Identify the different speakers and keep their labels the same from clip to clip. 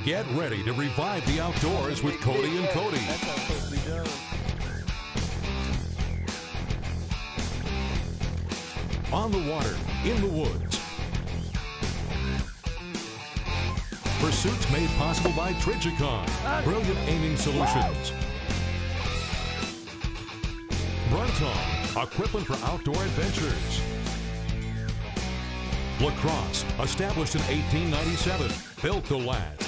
Speaker 1: Get ready to revive the outdoors with Cody and Cody.
Speaker 2: That's how it's supposed to be done.
Speaker 1: On the water, in the woods. Pursuits made possible by Trigicon. Brilliant aiming solutions. Brunton, equipment for outdoor adventures. Lacrosse, established in 1897, built to last.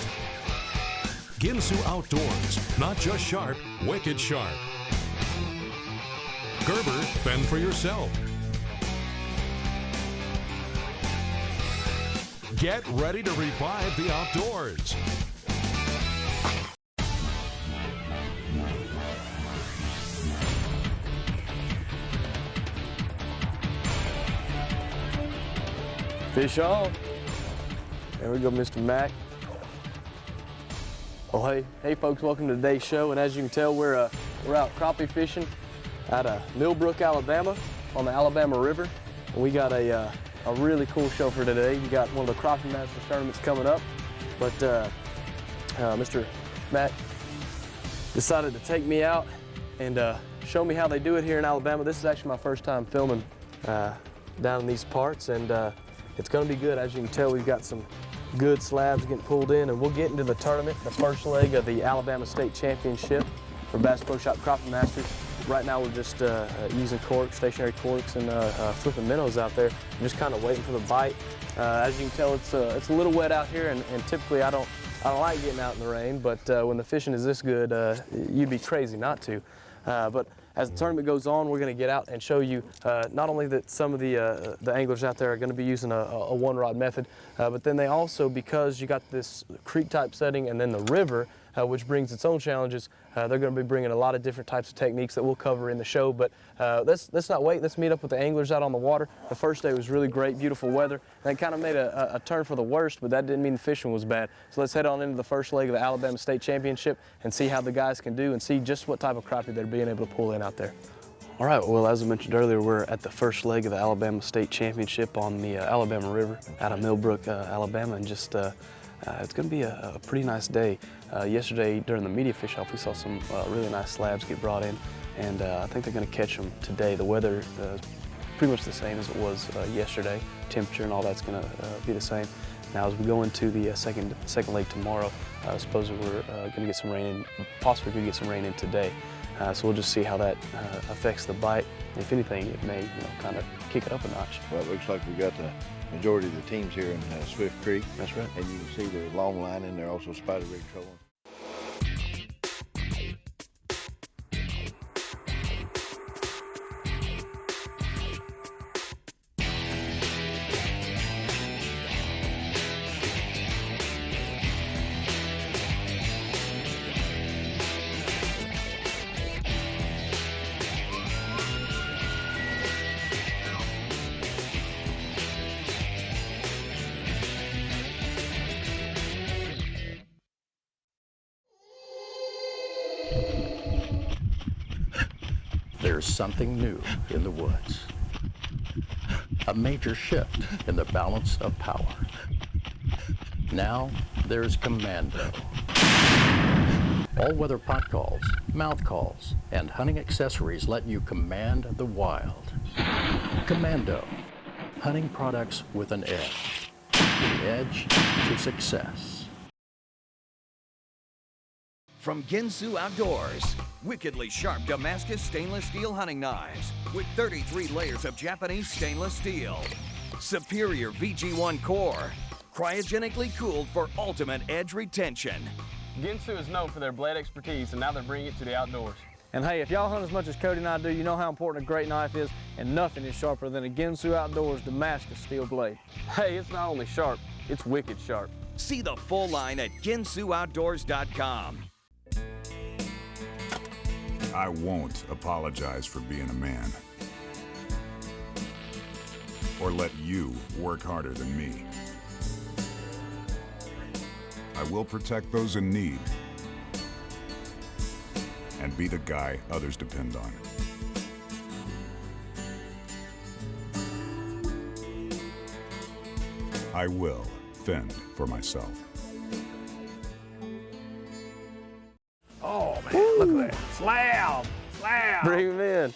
Speaker 1: Ginsu Outdoors, not just sharp, wicked sharp. Gerber, fend for yourself. Get ready to revive the outdoors.
Speaker 2: Fish on. There we go, Mr. Mac. Well, hey folks, welcome to today's show. And as you can tell, we're out crappie fishing out of Millbrook, Alabama, on the Alabama River. And we got a really cool show for today. You got one of the Crappie Masters tournaments coming up, but Mr. Mac decided to take me out and show me how they do it here in Alabama. This is actually my first time filming down in these parts, and it's going to be good. As you can tell, we've got some good slabs getting pulled in, and we'll get into the tournament, the first leg of the Alabama State Championship for Bass Pro Shop Crappie Masters. Right now we're just using corks, stationary corks, and flipping minnows out there, and just kind of waiting for the bite. As you can tell, it's a little wet out here, and typically I don't like getting out in the rain, but when the fishing is this good, you'd be crazy not to. But as the tournament goes on, we're going to get out and show you not only that some of the anglers out there are going to be using a one-rod method, but then they also, because you got this creek-type setting and then the river, which brings its own challenges, they're going to be bringing a lot of different types of techniques that we'll cover in the show. But let's not wait. Let's meet up with the anglers out on the water. The first day was really great, beautiful weather. That kind of made a turn for the worst, but that didn't mean the fishing was bad. So let's head on into the first leg of the Alabama State Championship and see how the guys can do and see just what type of crappie they're being able to pull in out there. All right, well, as I mentioned earlier, we're at the first leg of the Alabama State Championship on the Alabama River out of Millbrook, Alabama, and just it's going to be a pretty nice day. Yesterday during the media fish-off, we saw some really nice slabs get brought in, and I think they're going to catch them today. The weather is pretty much the same as it was yesterday. Temperature and all that's going to be the same. Now as we go into the second leg tomorrow, supposedly we're going to get some rain in, possibly going to get some rain in today. So we'll just see how that affects the bite. If anything, it may kind of kick it up a notch.
Speaker 3: Well, it looks like we got the majority of the teams here in Swift Creek.
Speaker 2: That's right.
Speaker 3: And you can see the long line in there, also spider rig trolling.
Speaker 4: There's something new in the woods. A major shift in the balance of power. Now there's Commando. All-weather pot calls, mouth calls, and hunting accessories let you command the wild. Commando, hunting products with an edge. The edge to success.
Speaker 5: From Ginsu Outdoors, wickedly sharp Damascus stainless steel hunting knives with 33 layers of Japanese stainless steel. Superior VG1 core, cryogenically cooled for ultimate edge retention.
Speaker 6: Ginsu is known for their blade expertise, and now they're bringing it to the outdoors.
Speaker 2: And hey, if y'all hunt as much as Cody and I do, you know how important a great knife is, and nothing is sharper than a Ginsu Outdoors Damascus steel blade.
Speaker 6: Hey, it's not only sharp, it's wicked sharp.
Speaker 5: See the full line at GinsuOutdoors.com.
Speaker 7: I won't apologize for being a man. Or let you work harder than me. I will protect those in need and be the guy others depend on. I will fend for myself.
Speaker 6: Look at that. Slam! Slam!
Speaker 2: Bring them in.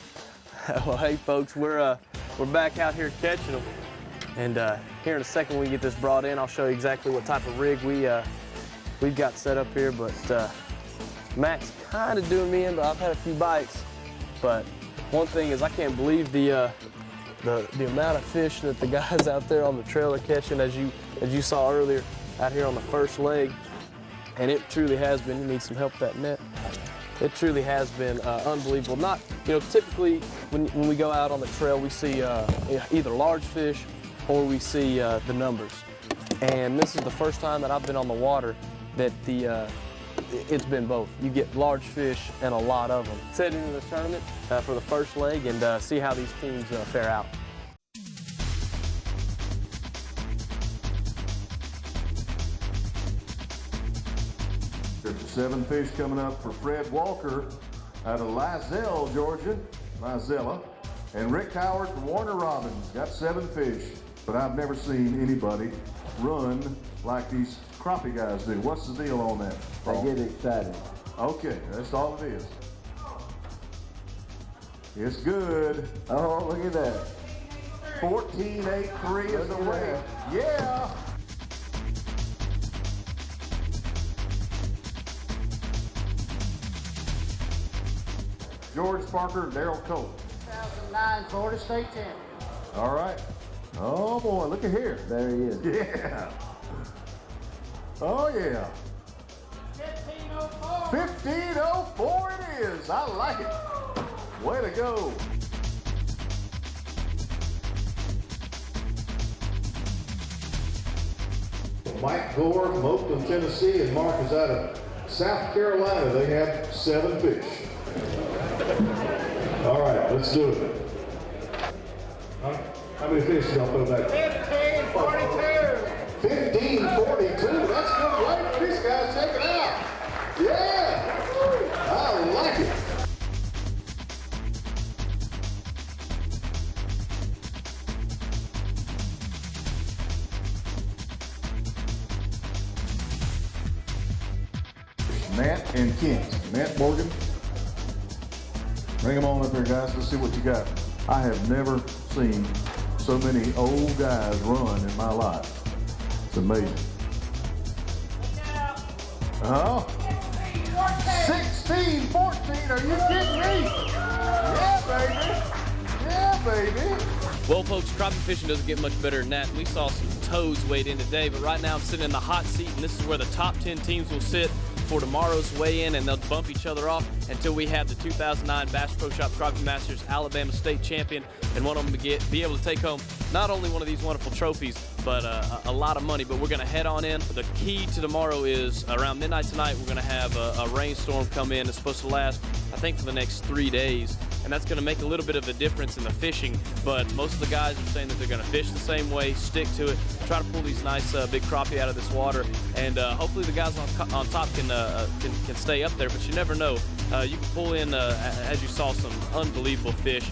Speaker 2: Well, hey folks, we're back out here catching them, and here in a second when we get this brought in, I'll show you exactly what type of rig we've got set up here. But Matt's kind of doing me in, but I've had a few bites. But one thing is, I can't believe the amount of fish that the guys out there on the trail are catching, as you saw earlier out here on the first leg. And it truly has been. You need some help with that net. It truly has been unbelievable. Not, typically when we go out on the trail, we see either large fish or we see the numbers. And this is the first time that I've been on the water that it's been both. You get large fish and a lot of them. Let's head into the tournament for the first leg and see how these teams fare out.
Speaker 8: There's 7 fish coming up for Fred Walker out of Lizelle, Georgia. Lizella. And Rick Howard from Warner Robins got 7 fish. But I've never seen anybody run like these crappie guys do. What's the deal on that?
Speaker 9: I get excited.
Speaker 8: Okay, that's all it is. It's good.
Speaker 9: Oh, look at that.
Speaker 8: 14.83 is the weight. Yeah. George Parker and Daryl Cole.
Speaker 9: 2009 Florida State champion.
Speaker 8: All right. Oh boy, look at here.
Speaker 9: There he is.
Speaker 8: Yeah. Oh yeah.
Speaker 9: 1504.
Speaker 8: 1504 it is. I like it. Way to go. Mike Gore from Oakland, Tennessee, and Mark is out of South Carolina. They have 7 fish. All right, let's do it. How many fish y'all put back?
Speaker 9: 1542.
Speaker 8: 1542. That's good weight. These guys take it out. Yeah. I like it. Matt and Kent. Matt Morgan. Bring them on up here, guys. Let's see what you got. I have never seen so many old guys run in my life. It's amazing. Oh. 16, 14. Are you kidding me? Yeah, baby. Yeah, baby.
Speaker 6: Well, folks, crappie fishing doesn't get much better than that. We saw some toads weighed in today, but right now I'm sitting in the hot seat, and this is where the top 10 teams will sit for tomorrow's weigh-in, and they'll bump each other off until we have the 2009 Bass Pro Shop Crappie Masters Alabama State Champion, and one of them to be able to take home not only one of these wonderful trophies, but a lot of money. But we're going to head on in. The key to tomorrow is around midnight tonight, we're going to have a rainstorm come in. It's supposed to last, I think, for the next 3 days, and that's going to make a little bit of a difference in the fishing. But most of the guys are saying that they're going to fish the same way, stick to it, try to pull these nice big crappie out of this water, and hopefully the guys on top can stay up there. But you never know. You can pull in, as you saw, some unbelievable fish,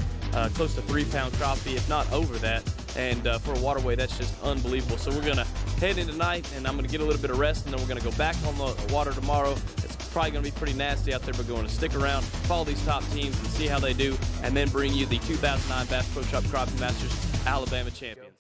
Speaker 6: close to 3-pound crappie, if not over that. And for a waterway, that's just unbelievable. So we're going to head in tonight, and I'm going to get a little bit of rest, and then we're going to go back on the water tomorrow. It's probably going to be pretty nasty out there, but going to stick around, follow these top teams, and see how they do, and then bring you the 2009 Bass Pro Shop Crappie Masters Alabama champions.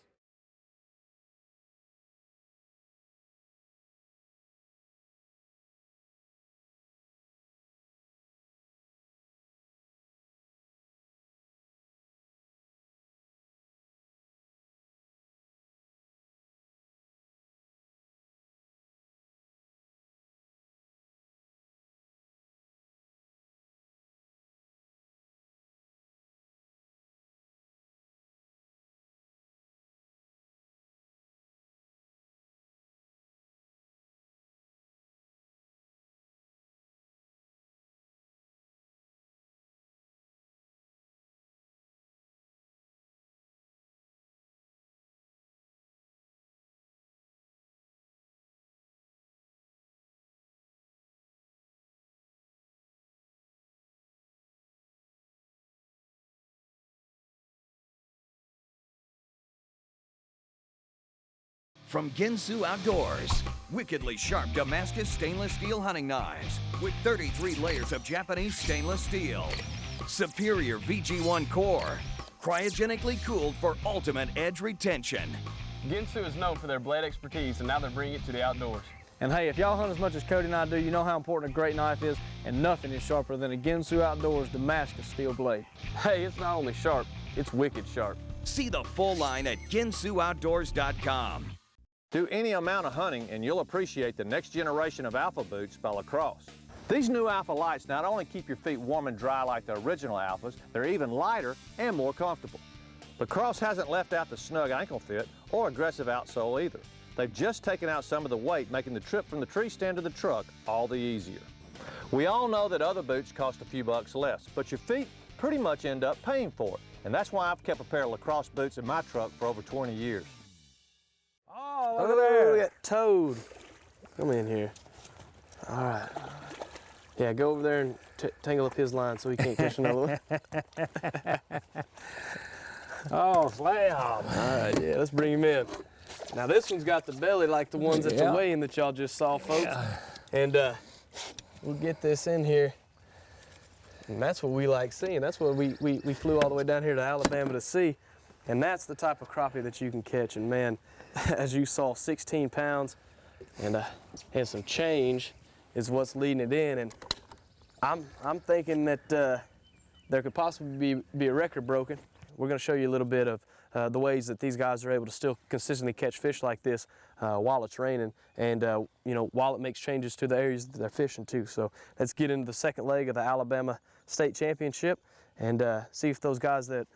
Speaker 5: From Ginsu Outdoors, wickedly sharp Damascus stainless steel hunting knives with 33 layers of Japanese stainless steel. Superior VG1 core, cryogenically cooled for ultimate edge retention.
Speaker 2: Ginsu is known for their blade expertise, and now they're bringing it to the outdoors. And hey, if y'all hunt as much as Cody and I do, you know how important a great knife is, and nothing is sharper than a Ginsu Outdoors Damascus steel blade. Hey, it's not only sharp, it's wicked sharp.
Speaker 5: See the full line at GinsuOutdoors.com.
Speaker 10: Do any amount of hunting and you'll appreciate the next generation of Alpha boots by Lacrosse. These new Alpha lights not only keep your feet warm and dry like the original Alphas, they're even lighter and more comfortable. Lacrosse hasn't left out the snug ankle fit or aggressive outsole either. They've just taken out some of the weight, making the trip from the tree stand to the truck all the easier. We all know that other boots cost a few bucks less, but your feet pretty much end up paying for it. And that's why I've kept a pair of Lacrosse boots in my truck for over 20 years.
Speaker 2: Oh, look at there. Look at Toad. Come in here. All right. Yeah, go over there and tangle up his line so he can't catch another one.
Speaker 11: Oh, slam.
Speaker 2: All right, yeah, let's bring him in. Now this one's got the belly like the ones at the weigh-in that y'all just saw, folks. And we'll get this in here. And that's what we like seeing. That's what we flew all the way down here to Alabama to see. And that's the type of crappie that you can catch. And man, as you saw, 16 pounds and some change is what's leading it in. And I'm thinking that there could possibly be a record broken. We're going to show you a little bit of the ways that these guys are able to still consistently catch fish like this while it's raining, and you know, while it makes changes to the areas that they're fishing too. So let's get into the second leg of the Alabama State Championship and see if those guys that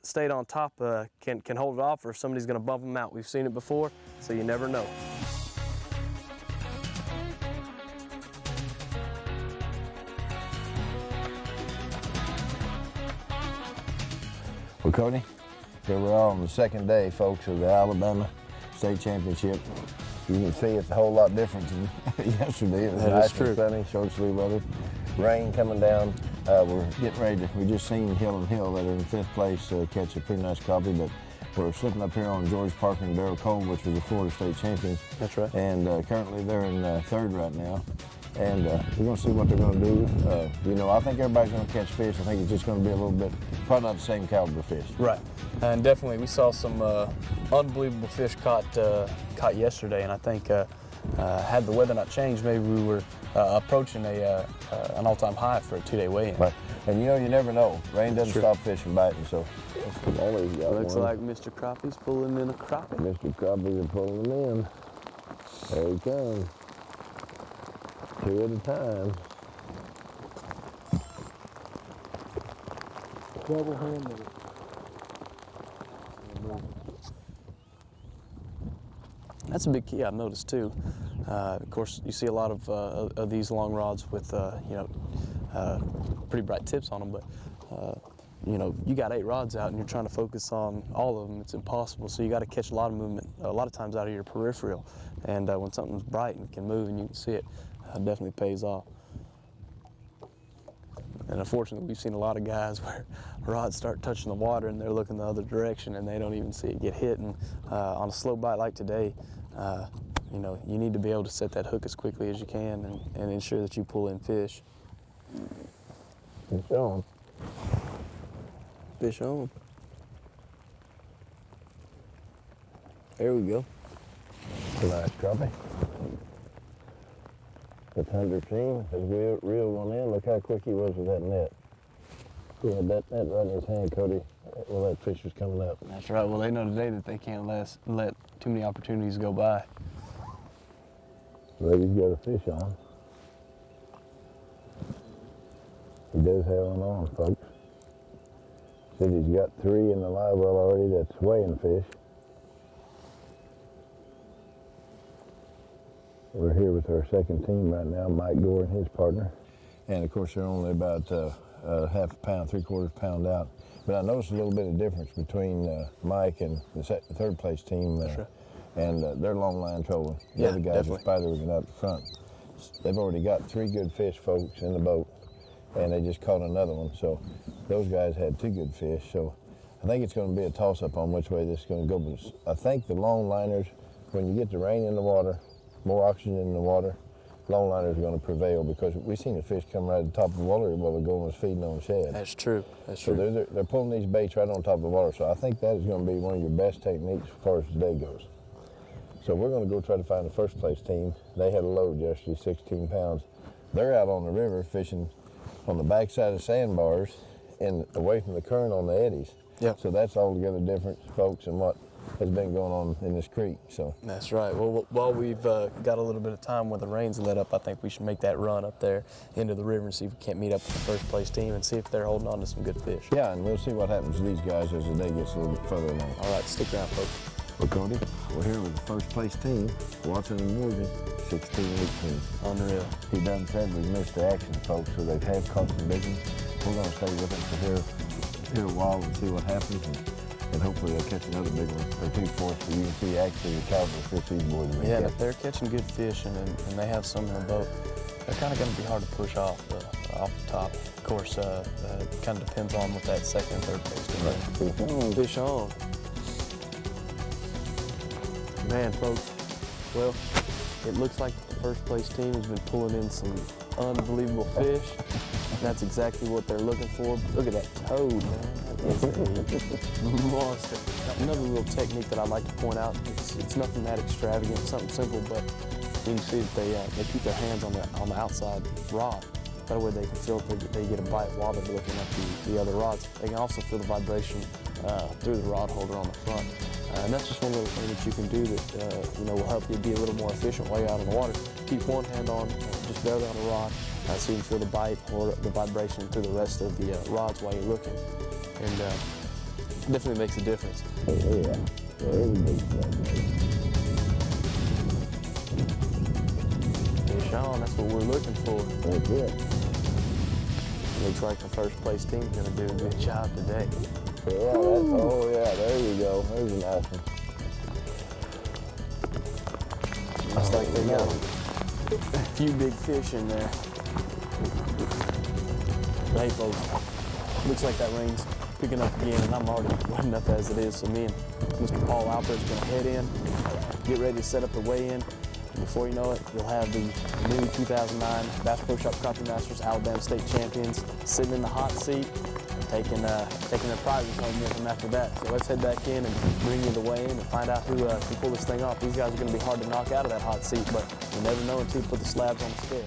Speaker 2: stayed on top can hold it off, or if somebody's going to bump them out. We've seen it before, so you never know.
Speaker 3: Well, Cody, here we are on the second day, folks, of the Alabama State Championship. You can see it's a whole lot different than yesterday. It was nice and sunny, short sleeve weather, rain coming down. We're getting ready to, we just seen Hill and Hill that are in fifth place catch a pretty nice crappie, but we're slipping up here on George Parker and Darrell Cole, which was the Florida State champions.
Speaker 2: That's right.
Speaker 3: And currently they're in third right now. And we're going to see what they're going to do. You know, I think everybody's going to catch fish. I think it's just going to be a little bit, probably not the same caliber fish.
Speaker 2: Right, and definitely we saw some unbelievable fish caught yesterday, and I think had the weather not changed, maybe we were approaching an all-time high for a two-day weigh-in.
Speaker 3: Right, and you know, you never know. Rain doesn't stop fish from biting, so always got
Speaker 2: Looks
Speaker 3: one.
Speaker 2: like Mr. Crappie's pulling in a crappie.
Speaker 3: Mr. Crappie is pulling them in. There he comes. Two at a time.
Speaker 11: Double-handed.
Speaker 2: That's a big key I've noticed too. Of course, you see a lot of these long rods with you know, pretty bright tips on them, but you know, you got 8 rods out and you're trying to focus on all of them. It's impossible. So you got to catch a lot of movement, a lot of times out of your peripheral. And when something's bright and can move and you can see it, definitely pays off. And unfortunately, we've seen a lot of guys where rods start touching the water and they're looking the other direction and they don't even see it get hit. And on a slow bite like today, you know, you need to be able to set that hook as quickly as you can and ensure that you pull in fish.
Speaker 3: Fish on.
Speaker 2: Fish on. There we go.
Speaker 3: Nice crappie. The Thunder team has reeled one in. Look how quick he was with that net. He had that net right in his hand, Cody. Well, that fish was coming up.
Speaker 2: That's right. Well, they know today that they can't let too many opportunities go by.
Speaker 3: Brady's got a fish on. He does have one on, folks. Said he's got 3 in the live well already. That's weighing fish. We're here with our second team right now, Mike Gore and his partner. And of course, they're only about half a pound, 3/4 pound out. But I noticed a little bit of difference between Mike and the third place team and their long line trolling. The other guys are spider rigging out the front. They've already got 3 good fish, folks, in the boat, and they just caught another one. So those guys had 2 good fish. So I think it's going to be a toss-up on which way this is going to go. But I think the long liners when you get the rain in the water, more oxygen in the water, longliners are going to prevail because we've seen the fish come right at the top of the water while the gold was feeding on shad.
Speaker 2: That's true. That's
Speaker 3: so
Speaker 2: true.
Speaker 3: They're pulling these baits right on top of the water. So I think that is going to be one of your best techniques as far as today goes. So we're going to go try to find the first place team. They had a load yesterday, 16 pounds. They're out on the river fishing on the backside of sandbars and away from the current on the eddies.
Speaker 2: Yep.
Speaker 3: So that's altogether different, folks, and what has been going on in this creek. So
Speaker 2: that's right. Well, while we've got a little bit of time where the rain's let up, I think we should make that run up there into the river and see if we can't meet up with the first place team and see if they're holding on to some good fish.
Speaker 3: Yeah, and we'll see what happens to these guys as the day gets a little bit further along.
Speaker 2: All right, stick around, folks.
Speaker 3: Well, Cody, we're here with the first place team, Watson and Morgan, 16-18.
Speaker 2: Unreal.
Speaker 3: He done said we missed the action, folks, so they have caught some big ones. We're going to stay with them for here a while and see what happens, and hopefully they'll catch another big one or two for us so you can see actually the caliber of fish these boys are.
Speaker 2: Yeah, and if they're catching good fish and they have some in the boat, they're kind of going to be hard to push off the top. Of course, it kind of depends on what that second and third place team is. Fish on. Man, folks, well, it looks like the first place team has been pulling in some unbelievable fish. That's exactly what they're looking for. Look at that toad, man. That is a monster. Another little technique that I like to point out, it's nothing that extravagant, something simple, but you can see that they keep their hands on the outside rod. That way they can feel it, they get a bite while they're looking at the other rods. They can also feel the vibration through the rod holder on the front. And that's just one little thing that you can do that will help you be a little more efficient while you're out on the water. Keep one hand on, just barely on the rod, so you can feel the bite or the vibration through the rest of the rods while you're looking. And definitely makes a difference.
Speaker 3: Yeah.
Speaker 2: Fish on, that's what we're looking for.
Speaker 3: That's it.
Speaker 2: Looks like the first place team's gonna do a good job today.
Speaker 3: Yeah, oh yeah, there you go. There's a nice one.
Speaker 2: Looks like they got a few big fish in there. Hey folks, looks like that rain's picking up again and I'm already wet enough as it is, so me and Mr. Paul Alpert's gonna head in, get ready to set up the weigh-in. Before you know it, you'll have the new 2009 Bass Pro Shop Crappie Masters Alabama State Champions sitting in the hot seat, taking their prizes home with them after that. So let's head back in and bring you the weigh-in and find out who can pull this thing off. These guys are going to be hard to knock out of that hot seat, but you never know until you put the slabs on the scale.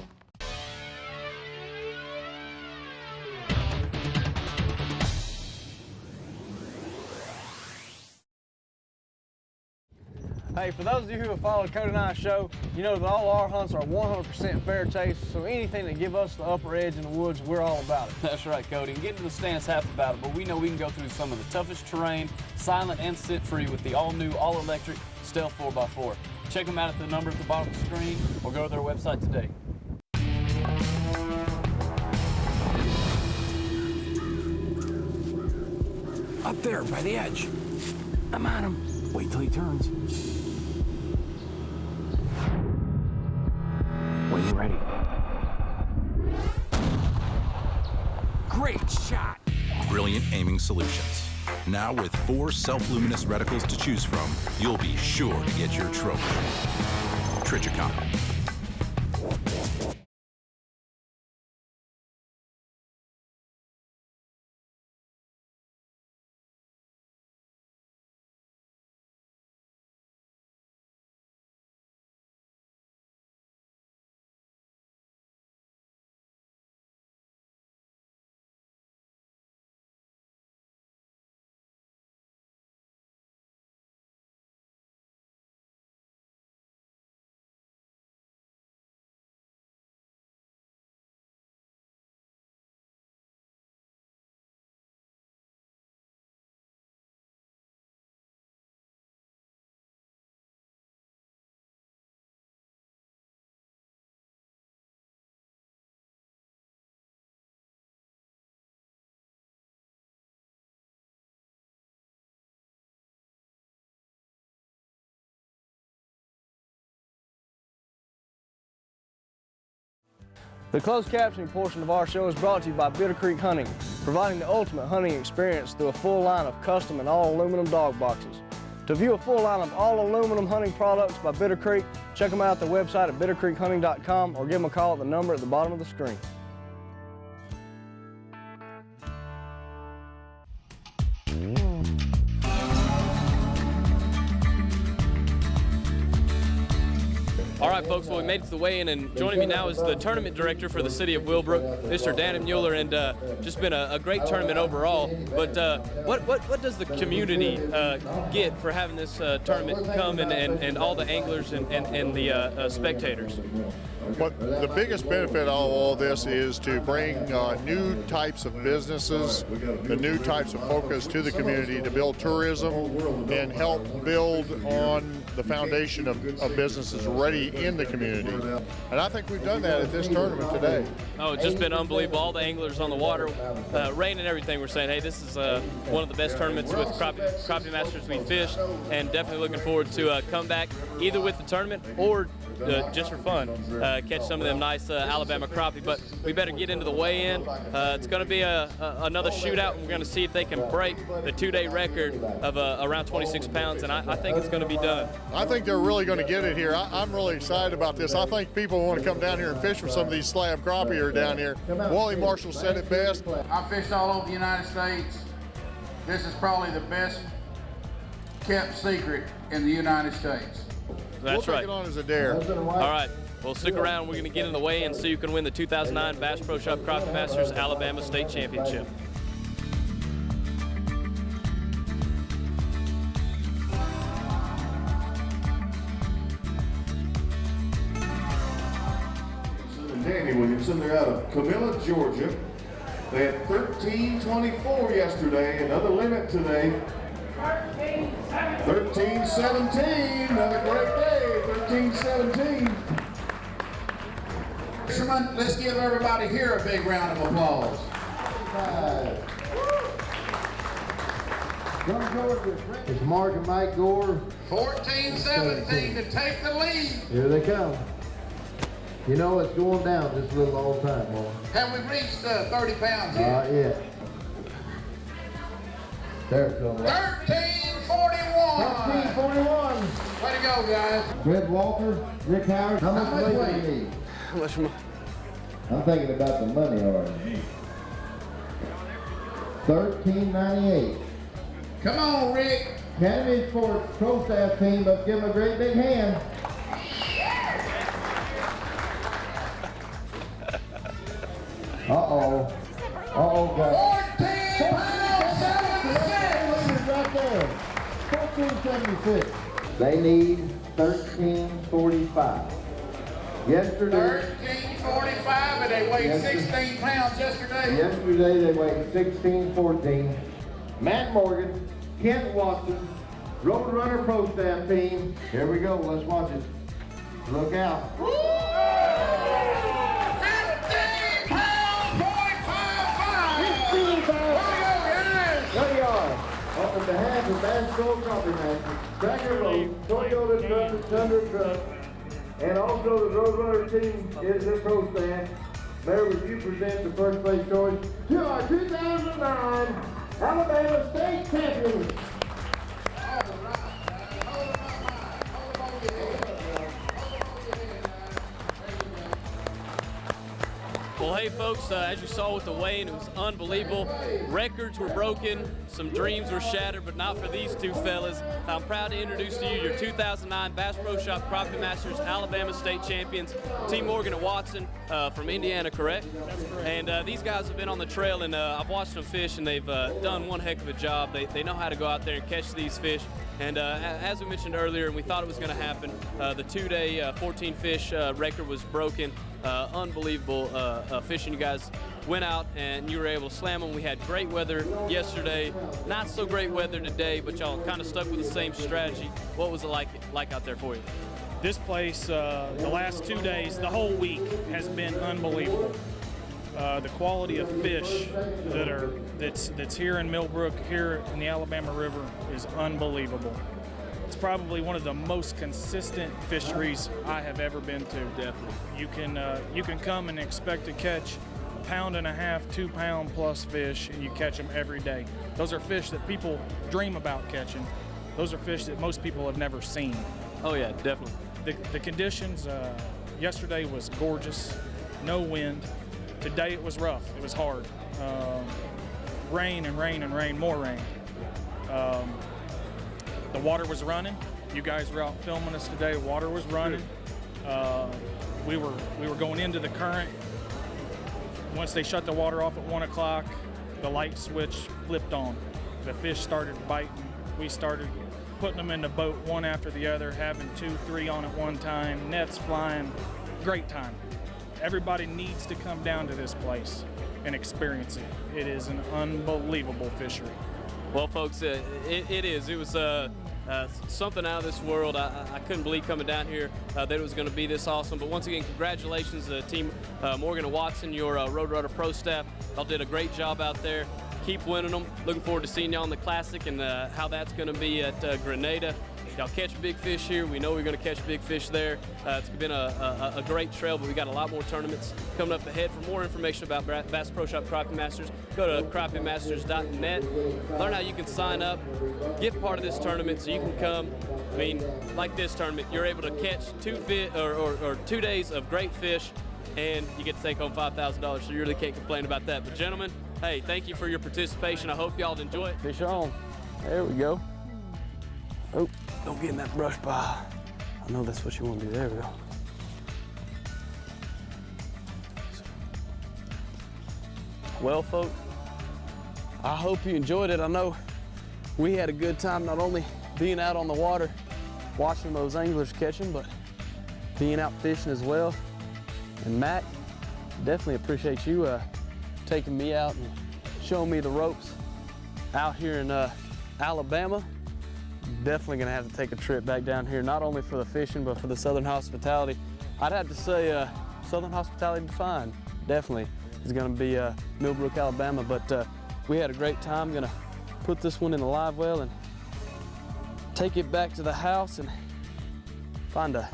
Speaker 2: Hey, for those of you who have followed Cody and I's show, you know that all our hunts are 100% fair chase, so anything that give us the upper edge in the woods, we're all about it.
Speaker 6: That's right, Cody. And getting to the stand's half the battle, but we know we can go through some of the toughest terrain, silent and scent-free, with the all-new, all-electric Stealth 4x4. Check them out at the number at the bottom of the screen, or go to their website today.
Speaker 11: Up there, by the edge. I'm on him. Wait till he turns. When you're ready. Great shot!
Speaker 12: Brilliant aiming solutions. Now with 4 self-luminous reticles to choose from, you'll be sure to get your trophy. Trichicon.
Speaker 2: The closed captioning portion of our show is brought to you by Bitter Creek Hunting, providing the ultimate hunting experience through a full line of custom and all aluminum dog boxes. To view a full line of all aluminum hunting products by Bitter Creek, check them out at the website at bittercreekhunting.com or give them a call at the number at the bottom of the screen.
Speaker 6: All right, folks, well, we made it to the weigh-in, and joining me now is the tournament director for the city of Willbrook, Mr. Dan Mueller, and just been a great tournament overall. But what does the community get for having this tournament come and all the anglers and the spectators?
Speaker 13: But the biggest benefit of all this is to bring new types of businesses, the new types of focus to the community to build tourism and help build on the foundation of businesses already in the community. And I think we've done that at this tournament today.
Speaker 6: Oh, it's just been unbelievable. All the anglers on the water, rain and everything, were saying, hey, this is one of the best tournaments with crappie masters we fished, and definitely looking forward to come back either with the tournament or just for fun, catch some of them nice Alabama crappie. But we better get into the weigh-in. It's going to be another shootout, and we're going to see if they can break the two-day record of around 26 pounds, and I think it's going to be done.
Speaker 13: I think they're really going to get it here. I'm really excited about this. I think people want to come down here and fish for some of these slab crappie that are down here. Wally Marshall said it best.
Speaker 14: I fished all over the United States. This is probably the best kept secret in the United States.
Speaker 6: That's
Speaker 13: we'll
Speaker 6: right.
Speaker 13: Take it on as a dare.
Speaker 6: All right. Well, stick around. We're going to get in the weigh-in so you can win the 2009 Bass Pro Shop Crappie Masters Alabama State Championship.
Speaker 8: Danny Williamson, they're out of Camilla, Georgia. They had 13.24 yesterday, another limit today. 13.17, another great day, 13.17.
Speaker 14: Fishermen, let's give everybody here a big round of applause.
Speaker 9: It's Mark and Mike Gore.
Speaker 14: 14.17 to take the lead.
Speaker 9: Here they come. You know it's going down just a little all the time, boy.
Speaker 14: Have we reached 30 pounds yet?
Speaker 9: Yeah. There it's going.
Speaker 14: 13.41.
Speaker 9: 13.41.
Speaker 14: Way to go, guys.
Speaker 9: Fred Walker, Rick Howard. How much weight do you need?
Speaker 2: How much more?
Speaker 9: I'm thinking about the money already. 13.98.
Speaker 14: Come on, Rick.
Speaker 9: Academy Sports Pro Staff team, let's give them a great big hand. Uh-oh. Uh-oh, guys.
Speaker 14: 14 pounds, 76.
Speaker 9: Right there. 14.76. They need 13.45. Yesterday.
Speaker 14: 13.45, and they weighed 16 pounds yesterday.
Speaker 9: Yesterday they weighed 16.14. Matt Morgan, Kent Watson, Roadrunner Pro Staff team. Here we go. Let's watch it. Look out.
Speaker 14: 15 pounds, 0.55.
Speaker 9: 15 pounds.
Speaker 14: There
Speaker 9: There you are. On behalf of Bass Pro Crappie Masters, Tracker Boat, Toyota Truck, Thunder Truck, and also the Roadrunner team is their pro staff. Mayor, would you present the first place choice to our 2009 Alabama State Champions?
Speaker 6: Well, hey, folks, as you saw with the weigh-in, it was unbelievable. Records were broken, some dreams were shattered, but not for these two fellas. I'm proud to introduce to you your 2009 Bass Pro Shop Crappie Masters Alabama State Champions, Team Morgan and Watson from Indiana, correct? That's correct. And these guys have been on the trail, and I've watched them fish, and they've done one heck of a job. They know how to go out there and catch these fish. And as we mentioned earlier, and we thought it was going to happen, the two-day 14-fish record was broken. Unbelievable fishing. You guys went out and you were able to slam them. We had great weather yesterday, not so great weather today, but y'all kind of stuck with the same strategy. What was it like out there for you?
Speaker 15: This place, the last 2 days, the whole week has been unbelievable. The quality of fish that's here in Millbrook, here in the Alabama River, is unbelievable. It's probably one of the most consistent fisheries I have ever been to.
Speaker 6: Definitely.
Speaker 15: You can come and expect to catch 1.5 pounds, 2 pound plus fish, and you catch them every day. Those are fish that people dream about catching. those are fish that most people have never seen.
Speaker 6: Oh yeah, definitely.
Speaker 15: The conditions, yesterday was gorgeous, no wind. Today it was rough, it was hard. Rain and rain and rain, more rain. The water was running. You guys were out filming us today, water was running. We were going into the current. Once they shut the water off at 1 o'clock, the light switch flipped on. The fish started biting. We started putting them in the boat one after the other, having 2, 3 on at one time, nets flying, great time. Everybody needs to come down to this place and experience it. It is an unbelievable fishery.
Speaker 6: Well, folks, it is. It was something out of this world. I couldn't believe coming down here that it was going to be this awesome. But once again, congratulations to Team Morgan and Watson, your Roadrunner Pro staff. Y'all did a great job out there. Keep winning them. Looking forward to seeing y'all in the Classic and how that's going to be at Grenada. Y'all catch big fish here. We know we're going to catch big fish there. It's been a great trail, but we got a lot more tournaments coming up ahead. For more information about Bass Pro Shop Crappie Masters, go to crappiemasters.net. Learn how you can sign up, get part of this tournament so you can come. I mean, like this tournament, you're able to catch 2 days of great fish, and you get to take home $5,000, so you really can't complain about that. But gentlemen, hey, thank you for your participation. I hope y'all enjoy it.
Speaker 2: Fish on. There we go. Oh, don't get in that brush pile. I know that's what you want to do. There we go. Well, folks, I hope you enjoyed it. I know we had a good time not only being out on the water, watching those anglers catching, but being out fishing as well. And Matt, definitely appreciate you taking me out and showing me the ropes out here in Alabama. Definitely gonna have to take a trip back down here, not only for the fishing, but for the Southern hospitality. I'd have to say Southern hospitality defined, definitely, is gonna be Millbrook, Alabama. But we had a great time. Gonna put this one in the live well and take it back to the house and find a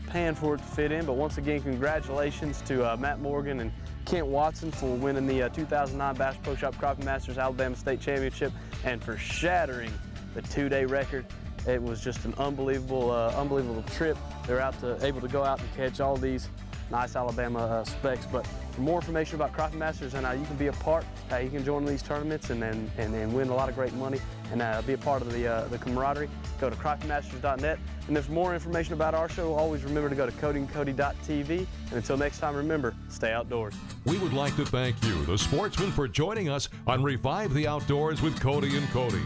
Speaker 2: pan for it to fit in. But once again, congratulations to Matt Morgan and Kent Watson for winning the 2009 Bass Pro Shop Crappie Masters Alabama State Championship and for shattering the 2-day record. It was just an unbelievable trip. They're able to go out and catch all these nice Alabama specs. But for more information about Crappie Masters and how you can be a part, how you can join these tournaments and win a lot of great money and be a part of the camaraderie, go to crappiemasters.net. And there's more information about our show. Always remember to go to codyandcody.tv. And until next time, remember, stay outdoors.
Speaker 1: We would like to thank you, the sportsmen, for joining us on Revive the Outdoors with Cody and Cody.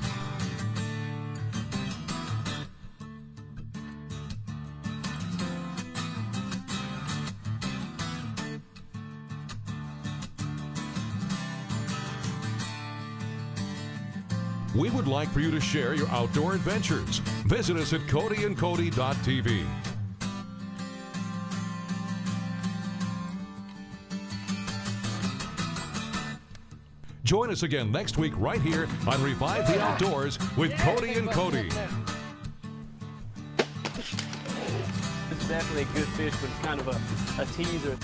Speaker 1: We would like for you to share your outdoor adventures. Visit us at codyandcody.tv. Join us again next week right here on Revive the Outdoors with Cody and Cody.
Speaker 6: This is definitely a good fish, but it's kind of a teaser.